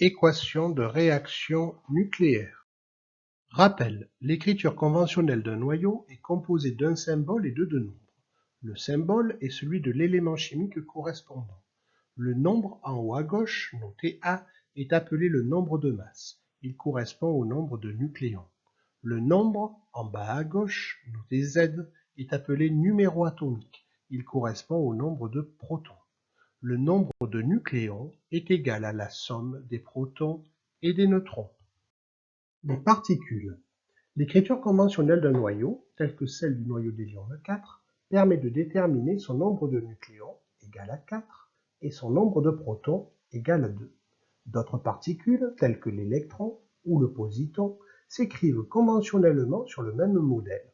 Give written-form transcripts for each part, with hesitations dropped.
Équation de réaction nucléaire. Rappel, l'écriture conventionnelle d'un noyau est composée d'un symbole et de deux nombres. Le symbole est celui de l'élément chimique correspondant. Le nombre en haut à gauche, noté A, est appelé le nombre de masse. Il correspond au nombre de nucléons. Le nombre en bas à gauche, noté Z, est appelé numéro atomique. Il correspond au nombre de protons. Le nombre de nucléons est égal à la somme des protons et des neutrons. Les particules. L'écriture conventionnelle d'un noyau, telle que celle du noyau d'hélium 4, permet de déterminer son nombre de nucléons, égal à 4, et son nombre de protons, égal à 2. D'autres particules, telles que l'électron ou le positon, s'écrivent conventionnellement sur le même modèle.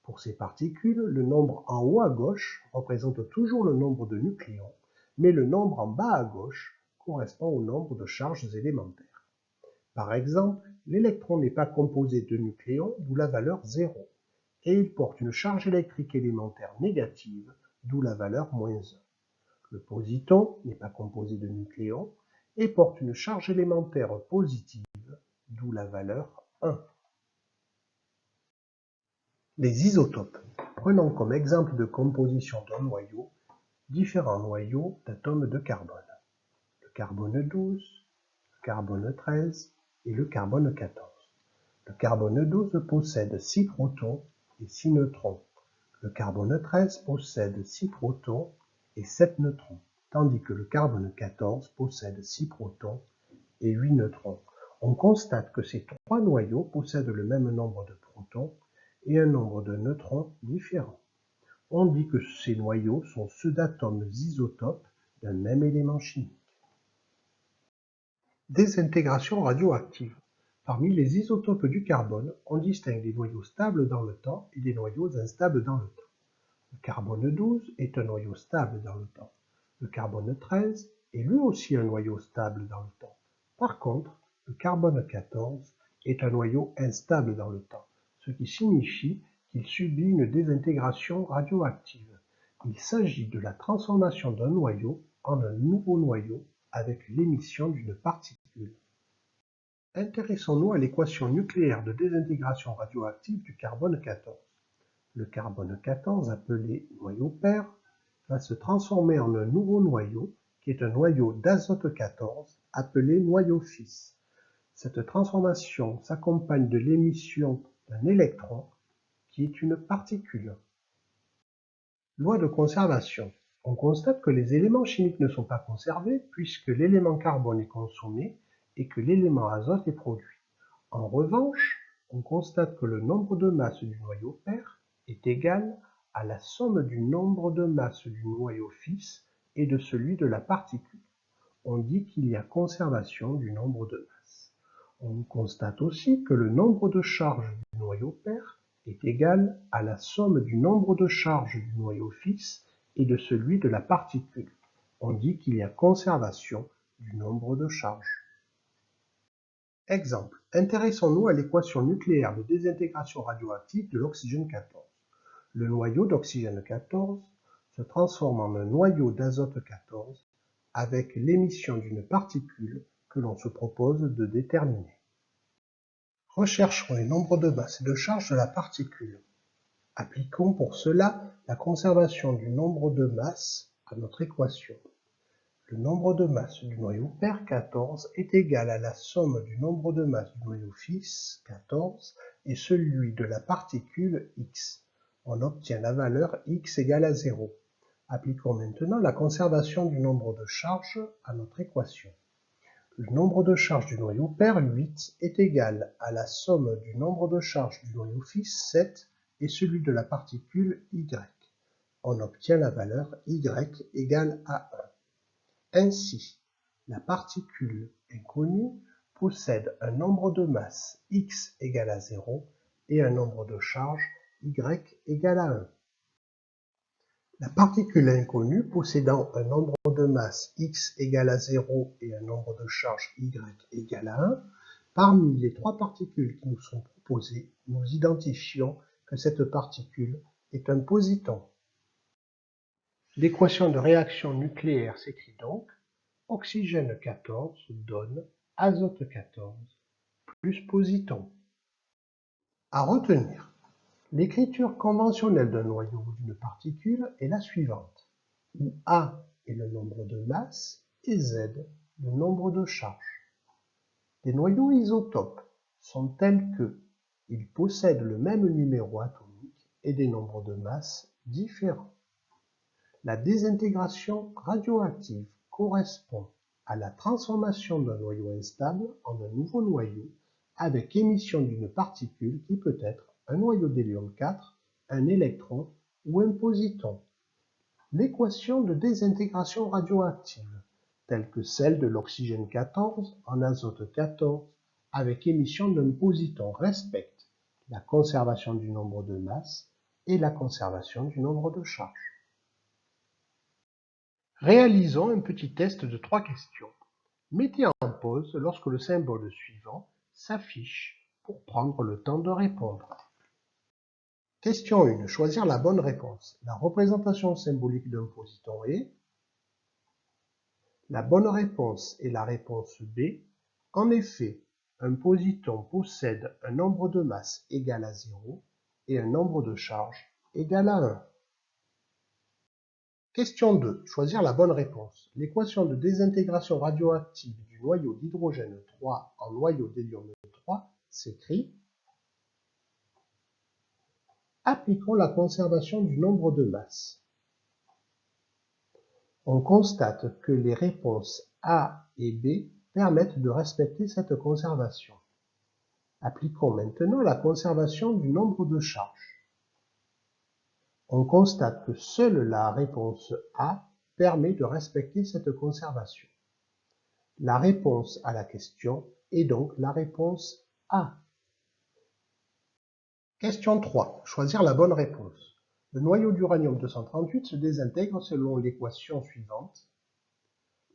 Pour ces particules, le nombre en haut à gauche représente toujours le nombre de nucléons, mais le nombre en bas à gauche correspond au nombre de charges élémentaires. Par exemple, l'électron n'est pas composé de nucléons, d'où la valeur 0, et il porte une charge électrique élémentaire négative, d'où la valeur -1. Le positon n'est pas composé de nucléons et porte une charge élémentaire positive, d'où la valeur 1. Les isotopes. Prenons comme exemple de composition d'un noyau différents noyaux d'atomes de carbone. Le carbone 12, le carbone 13 et le carbone 14. Le carbone 12 possède 6 protons et 6 neutrons. Le carbone 13 possède 6 protons et 7 neutrons, tandis que le carbone 14 possède 6 protons et 8 neutrons. On constate que ces trois noyaux possèdent le même nombre de protons et un nombre de neutrons différents. On dit que ces noyaux sont ceux d'atomes isotopes d'un même élément chimique. Désintégration radioactive. Parmi les isotopes du carbone, on distingue des noyaux stables dans le temps et des noyaux instables dans le temps. Le carbone 12 est un noyau stable dans le temps. Le carbone 13 est lui aussi un noyau stable dans le temps. Par contre, le carbone 14 est un noyau instable dans le temps, ce qui signifie qu'il subit une désintégration radioactive. Il s'agit de la transformation d'un noyau en un nouveau noyau avec l'émission d'une particule. Intéressons-nous à l'équation nucléaire de désintégration radioactive du carbone 14. Le carbone 14, appelé noyau père, va se transformer en un nouveau noyau qui est un noyau d'azote 14, appelé noyau fils. Cette transformation s'accompagne de l'émission d'un électron qui est une particule. Loi de conservation. On constate que les éléments chimiques ne sont pas conservés puisque l'élément carbone est consommé et que l'élément azote est produit. En revanche, on constate que le nombre de masses du noyau père est égal à la somme du nombre de masses du noyau fils et de celui de la particule. On dit qu'il y a conservation du nombre de masses. On constate aussi que le nombre de charges du noyau père est égal à la somme du nombre de charges du noyau fils et de celui de la particule. On dit qu'il y a conservation du nombre de charges. Exemple. Intéressons-nous à l'équation nucléaire de désintégration radioactive de l'oxygène 14. Le noyau d'oxygène 14 se transforme en un noyau d'azote 14 avec l'émission d'une particule que l'on se propose de déterminer. Recherchons les nombres de masse et de charge de la particule. Appliquons pour cela la conservation du nombre de masse à notre équation. Le nombre de masse du noyau père 14 est égal à la somme du nombre de masse du noyau fils 14 et celui de la particule x. On obtient la valeur x égale à 0. Appliquons maintenant la conservation du nombre de charges à notre équation. Le nombre de charges du noyau père 8 est égal à la somme du nombre de charges du noyau fils 7 et celui de la particule y. On obtient la valeur y égale à 1. Ainsi, la particule inconnue possède un nombre de masse x égale à 0 et un nombre de charges y égale à 1. La particule inconnue possédant un nombre de masse x égale à 0 et un nombre de charges y égale à 1, parmi les trois particules qui nous sont proposées, nous identifions que cette particule est un positon. L'équation de réaction nucléaire s'écrit donc oxygène 14 donne azote 14 plus positons. À retenir, l'écriture conventionnelle d'un noyau ou d'une particule est la suivante, où A est le nombre de masses et Z le nombre de charges. Les noyaux isotopes sont tels que ils possèdent le même numéro atomique et des nombres de masse différents. La désintégration radioactive correspond à la transformation d'un noyau instable en un nouveau noyau avec émission d'une particule qui peut être un noyau d'hélium 4, un électron ou un positon. L'équation de désintégration radioactive, telle que celle de l'oxygène 14 en azote 14 avec émission d'un positon, respecte la conservation du nombre de masses et la conservation du nombre de charges. Réalisons un petit test de 3 questions. Mettez en pause lorsque le symbole suivant s'affiche pour prendre le temps de répondre. Question 1. Choisir la bonne réponse. La représentation symbolique d'un positon est... La bonne réponse est la réponse B. En effet, un positon possède un nombre de masse égal à 0 et un nombre de charges égal à 1. Question 2. Choisir la bonne réponse. L'équation de désintégration radioactive du noyau d'hydrogène 3 en noyau d'hélium 3 s'écrit. Appliquons la conservation du nombre de masses. On constate que les réponses A et B permettent de respecter cette conservation. Appliquons maintenant la conservation du nombre de charges. On constate que seule la réponse A permet de respecter cette conservation. La réponse à la question est donc la réponse A. Question 3. Choisir la bonne réponse. Le noyau d'uranium-238 se désintègre selon l'équation suivante.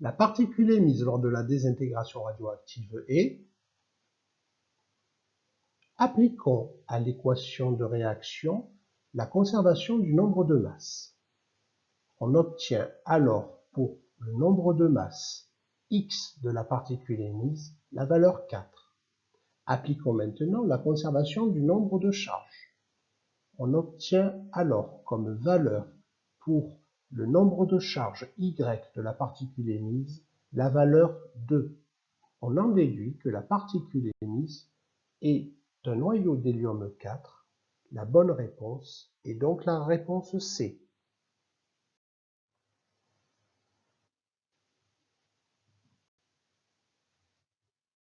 La particule émise lors de la désintégration radioactive est... Appliquons à l'équation de réaction la conservation du nombre de masses. On obtient alors pour le nombre de masses X de la particule émise la valeur 4. Appliquons maintenant la conservation du nombre de charges. On obtient alors comme valeur pour le nombre de charges Y de la particule émise la valeur 2. On en déduit que la particule émise est un noyau d'hélium 4. La bonne réponse est donc la réponse C.